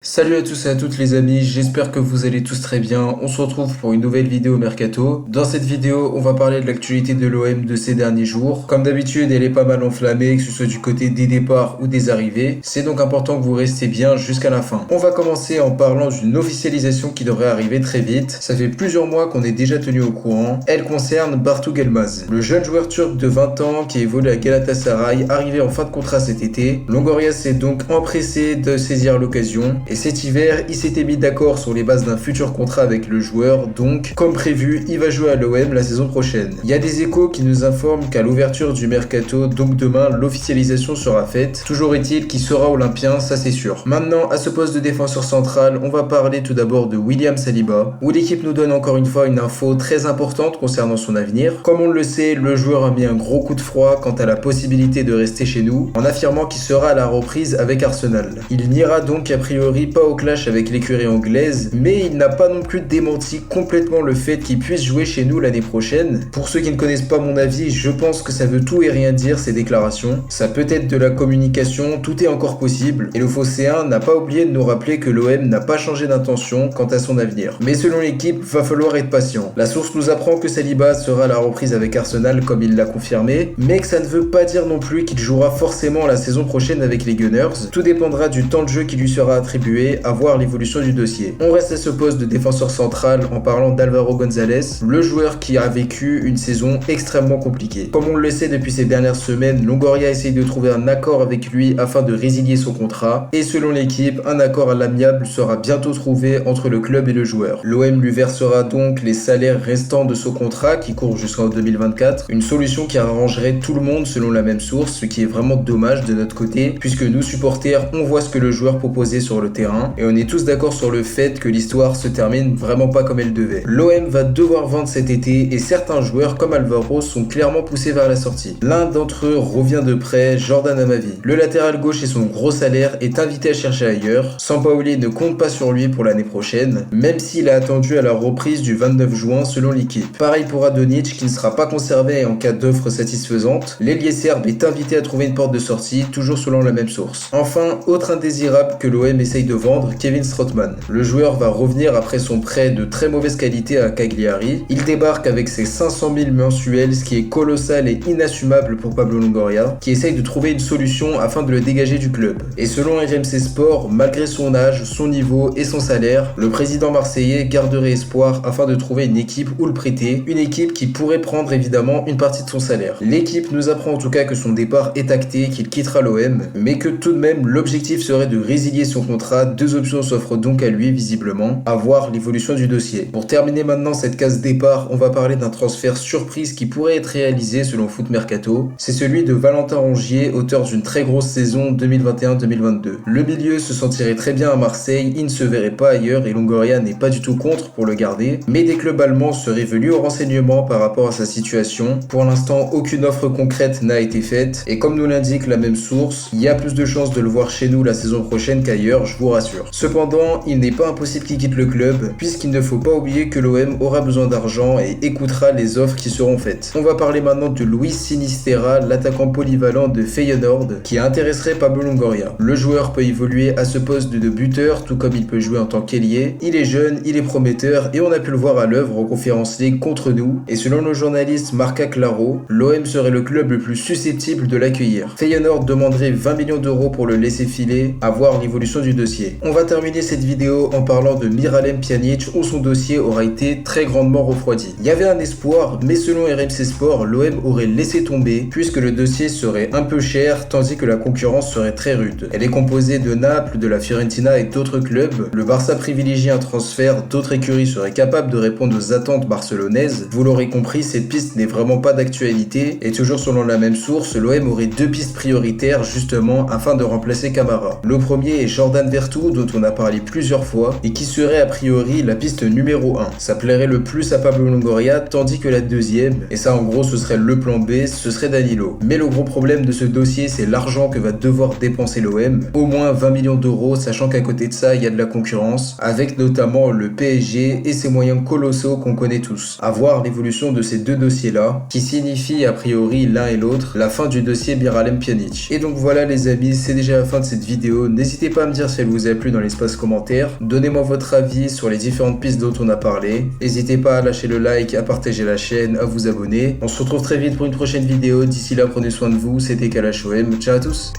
Salut à tous et à toutes les amis, j'espère que vous allez tous très bien. On se retrouve pour une nouvelle vidéo Mercato. Dans cette vidéo, on va parler de l'actualité de l'OM de ces derniers jours. Comme d'habitude, elle est pas mal enflammée, que ce soit du côté des départs ou des arrivées. C'est donc important que vous restiez bien jusqu'à la fin. On va commencer en parlant d'une officialisation qui devrait arriver très vite. Ça fait plusieurs mois qu'on est déjà tenu au courant. Elle concerne Bartu Gelmaz, le jeune joueur turc de 20 ans qui évolue à Galatasaray, arrivé en fin de contrat cet été. Longoria s'est donc empressé de saisir l'occasion. Et cet hiver, il s'était mis d'accord sur les bases d'un futur contrat avec le joueur, donc, comme prévu, il va jouer à l'OM la saison prochaine. Il y a des échos qui nous informent qu'à l'ouverture du mercato, donc demain, l'officialisation sera faite. Toujours est-il qu'il sera olympien, ça c'est sûr. Maintenant, à ce poste de défenseur central, on va parler tout d'abord de William Saliba, où l'équipe nous donne encore une fois une info très importante concernant son avenir. Comme on le sait, le joueur a mis un gros coup de froid quant à la possibilité de rester chez nous, en affirmant qu'il sera à la reprise avec Arsenal. Il n'ira donc a priori pas au clash avec l'écurie anglaise, mais il n'a pas non plus démenti complètement le fait qu'il puisse jouer chez nous l'année prochaine. Pour ceux qui ne connaissent pas mon avis, je pense que ça veut tout et rien dire ces déclarations. Ça peut être de la communication, tout est encore possible, et le Phocéen n'a pas oublié de nous rappeler que l'OM n'a pas changé d'intention quant à son avenir. Mais selon l'équipe, va falloir être patient. La source nous apprend que Saliba sera à la reprise avec Arsenal comme il l'a confirmé, mais que ça ne veut pas dire non plus qu'il jouera forcément la saison prochaine avec les Gunners. Tout dépendra du temps de jeu qui lui sera attribué, à voir l'évolution du dossier. On reste à ce poste de défenseur central en parlant d'Alvaro González, le joueur qui a vécu une saison extrêmement compliquée. Comme on le sait depuis ces dernières semaines, Longoria essaye de trouver un accord avec lui afin de résilier son contrat, et selon l'équipe, un accord à l'amiable sera bientôt trouvé entre le club et le joueur. L'OM lui versera donc les salaires restants de son contrat qui court jusqu'en 2024, une solution qui arrangerait tout le monde selon la même source, ce qui est vraiment dommage de notre côté, puisque nous supporters, on voit ce que le joueur proposait sur le terrain, et on est tous d'accord sur le fait que l'histoire se termine vraiment pas comme elle devait. L'OM va devoir vendre cet été, et certains joueurs comme Alvaro sont clairement poussés vers la sortie. L'un d'entre eux revient de près, Jordan Amavi. Le latéral gauche et son gros salaire est invité à chercher ailleurs. Sampaoli ne compte pas sur lui pour l'année prochaine, même s'il a attendu à la reprise du 29 juin selon l'équipe. Pareil pour Radonjic qui ne sera pas conservé en cas d'offre satisfaisante. L'ailier serbe est invité à trouver une porte de sortie, toujours selon la même source. Enfin, autre indésirable que l'OM essaye de vendre, Kevin Strootman. Le joueur va revenir après son prêt de très mauvaise qualité à Cagliari. Il débarque avec ses 500 000 mensuels, ce qui est colossal et inassumable pour Pablo Longoria, qui essaye de trouver une solution afin de le dégager du club. Et selon RMC Sport, malgré son âge, son niveau et son salaire, le président marseillais garderait espoir afin de trouver une équipe où le prêter, une équipe qui pourrait prendre évidemment une partie de son salaire. L'équipe nous apprend en tout cas que son départ est acté, qu'il quittera l'OM, mais que tout de même l'objectif serait de résilier son contrat. Deux options s'offrent donc à lui visiblement, à voir l'évolution du dossier. Pour terminer maintenant cette case départ, on va parler d'un transfert surprise qui pourrait être réalisé selon Foot Mercato. C'est celui de Valentin Rongier, auteur d'une très grosse saison 2021-2022. Le milieu se sentirait très bien à Marseille, il ne se verrait pas ailleurs et Longoria n'est pas du tout contre pour le garder, mais des clubs allemands seraient venus au renseignement par rapport à sa situation. Pour l'instant, aucune offre concrète n'a été faite et comme nous l'indique la même source, il y a plus de chances de le voir chez nous la saison prochaine qu'ailleurs, je vous rassure. Cependant, il n'est pas impossible qu'il quitte le club, puisqu'il ne faut pas oublier que l'OM aura besoin d'argent et écoutera les offres qui seront faites. On va parler maintenant de Luis Sinisterra, l'attaquant polyvalent de Feyenoord, qui intéresserait Pablo Longoria. Le joueur peut évoluer à ce poste de buteur, tout comme il peut jouer en tant qu'ailier. Il est jeune, il est prometteur, et on a pu le voir à l'œuvre en Conference League contre nous. Et selon le journaliste Marca Claro, l'OM serait le club le plus susceptible de l'accueillir. Feyenoord demanderait 20 millions d'euros pour le laisser filer, à voir l'évolution du dossier. On va terminer cette vidéo en parlant de Miralem Pjanic où son dossier aura été très grandement refroidi. Il y avait un espoir, mais selon RMC Sport, l'OM aurait laissé tomber puisque le dossier serait un peu cher tandis que la concurrence serait très rude. Elle est composée de Naples, de la Fiorentina et d'autres clubs. Le Barça privilégie un transfert, d'autres écuries seraient capables de répondre aux attentes barcelonaises. Vous l'aurez compris, cette piste n'est vraiment pas d'actualité et toujours selon la même source, l'OM aurait deux pistes prioritaires justement afin de remplacer Camara. Le premier est Jordan Vertu dont on a parlé plusieurs fois et qui serait a priori la piste numéro 1. Ça plairait le plus à Pablo Longoria tandis que la deuxième, et ça en gros ce serait le plan B, ce serait Danilo. Mais le gros problème de ce dossier c'est l'argent que va devoir dépenser l'OM, au moins 20 millions d'euros sachant qu'à côté de ça il y a de la concurrence avec notamment le PSG et ses moyens colossaux qu'on connaît tous. À voir l'évolution de ces deux dossiers là qui signifie a priori l'un et l'autre la fin du dossier Miralem Pjanic. Et donc voilà les amis, c'est déjà la fin de cette vidéo, n'hésitez pas à me dire si elle vous a plu dans l'espace commentaire. Donnez-moi votre avis sur les différentes pistes dont on a parlé. N'hésitez pas à lâcher le like, à partager la chaîne, à vous abonner. On se retrouve très vite pour une prochaine vidéo. D'ici là, prenez soin de vous. C'était Kalash OM. Ciao à tous.